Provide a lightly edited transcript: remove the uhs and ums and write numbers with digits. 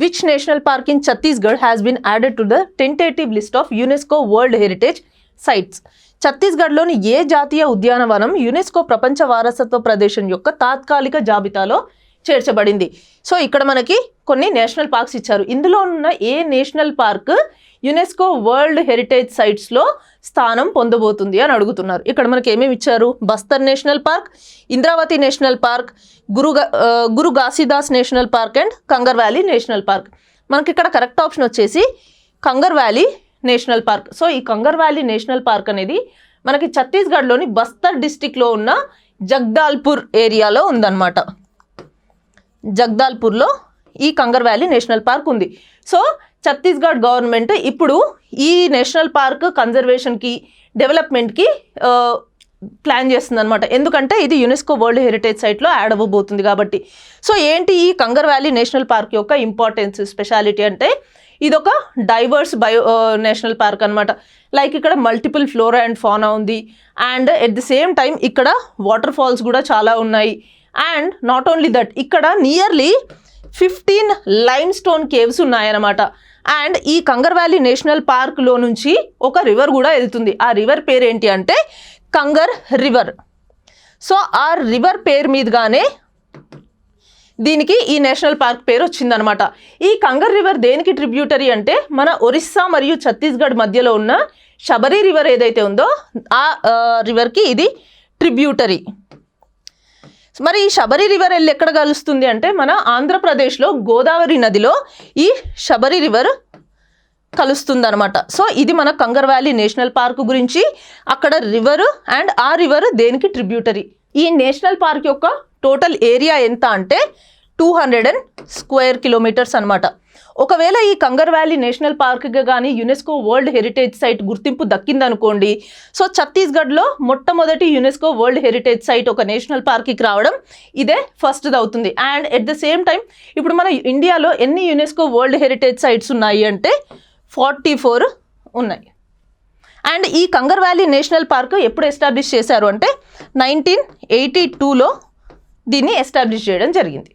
Which national park in Chhattisgarh has been added to the tentative list of UNESCO world heritage sites? ఛత్తీస్గఢ్లోని ఏ జాతీయ ఉద్యానవనం UNESCO ప్రపంచ వారసత్వ ప్రదేశం యొక్క తాత్కాలిక జాబితాలో చేర్చబడింది? సో ఇక్కడ మనకి కొన్ని నేషనల్ పార్క్స్ ఇచ్చారు. ఇందులో ఉన్న ఏ national park UNESCO world heritage సైట్స్లో స్థానం పొందబోతుంది అని అడుగుతున్నారు. ఇక్కడ మనకి ఏమేమి ఇచ్చారు? Bastar national park, Indravati national park, Guru Ghasidas national park and Kanger valley national park. మనకి ఇక్కడ కరెక్ట్ ఆప్షన్ వచ్చేసి Kanger valley national park. So ఈ కంగర్ వ్యాలీ నేషనల్ పార్క్ అనేది మనకి ఛత్తీస్గఢ్లోని బస్తర్ డిస్టిక్లో ఉన్న జగ్దాల్పూర్ ఏరియాలో ఉందన్నమాట. జగ్దాల్పూర్లో ఈ కంగర్ వ్యాలీ నేషనల్ పార్క్ ఉంది. సో ఛత్తీస్గఢ్ గవర్నమెంట్ ఇప్పుడు ఈ నేషనల్ పార్క్ కన్జర్వేషన్కి డెవలప్మెంట్కి ప్లాన్ చేస్తుంది అనమాట. ఎందుకంటే ఇది యునెస్కో వరల్డ్ హెరిటేజ్ సైట్లో యాడ్ అవ్వబోతుంది కాబట్టి. సో ఏంటి ఈ కంగర్ వ్యాలీ నేషనల్ పార్క్ యొక్క ఇంపార్టెన్స్, స్పెషాలిటీ అంటే ఇదొక డైవర్స్ నేషనల్ పార్క్ అనమాట. లైక్ ఇక్కడ మల్టిపుల్ ఫ్లోరా అండ్ ఫానా ఉంది, and at the same time ఇక్కడ వాటర్ ఫాల్స్ కూడా చాలా ఉన్నాయి. అండ్ నాట్ ఓన్లీ దట్, ఇక్కడ నియర్లీ 15 లైమ్ స్టోన్ కేవ్స్ ఉన్నాయన్నమాట. అండ్ ఈ కంగర్ వ్యాలీ నేషనల్ పార్క్లో నుంచి ఒక రివర్ కూడా వెళ్తుంది. ఆ రివర్ పేరు ఏంటి అంటే కంగర్ రివర్. సో ఆ రివర్ పేరు మీదుగానే దీనికి ఈ నేషనల్ పార్క్ పేరు వచ్చిందనమాట. ఈ కంగర్ రివర్ దేనికి ట్రిబ్యూటరీ అంటే మన ఒరిస్సా మరియు ఛత్తీస్గఢ్ మధ్యలో ఉన్న శబరి రివర్ ఏదైతే ఉందో ఆ రివర్కి ఇది ట్రిబ్యూటరీ. మరి ఈ శబరి రివర్ వెళ్ళి ఎక్కడ కలుస్తుంది అంటే మన ఆంధ్రప్రదేశ్లో గోదావరి నదిలో ఈ శబరి రివర్ కలుస్తుందన్నమాట. సో ఇది మన కంగర్ వ్యాలీ నేషనల్ పార్క్ గురించి, అక్కడ రివర్ అండ్ ఆ రివర్ దేనికి ట్రిబ్యూటరీ. ఈ నేషనల్ పార్క్ యొక్క టోటల్ ఏరియా ఎంత అంటే 200 స్క్వేర్ కిలోమీటర్స్ అనమాట. ఒకవేళ ఈ కంగర్ వ్యాలీ నేషనల్ పార్క్గా కానీ యునెస్కో వరల్డ్ హెరిటేజ్ సైట్ గుర్తింపు దక్కిందనుకోండి, సో ఛత్తీస్గఢ్లో మొట్టమొదటి యునెస్కో వరల్డ్ హెరిటేజ్ సైట్ ఒక నేషనల్ పార్క్కి రావడం ఇదే ఫస్ట్ది అవుతుంది. And at the same time ఇప్పుడు మన ఇండియాలో ఎన్ని యునెస్కో వరల్డ్ హెరిటేజ్ సైట్స్ ఉన్నాయి అంటే 44 ఉన్నాయి. అండ్ ఈ కంగర్ వ్యాలీ నేషనల్ పార్క్ ఎప్పుడు ఎస్టాబ్లిష్ చేశారు అంటే 1982లో దీన్ని ఎస్టాబ్లిష్ చేయడం జరిగింది.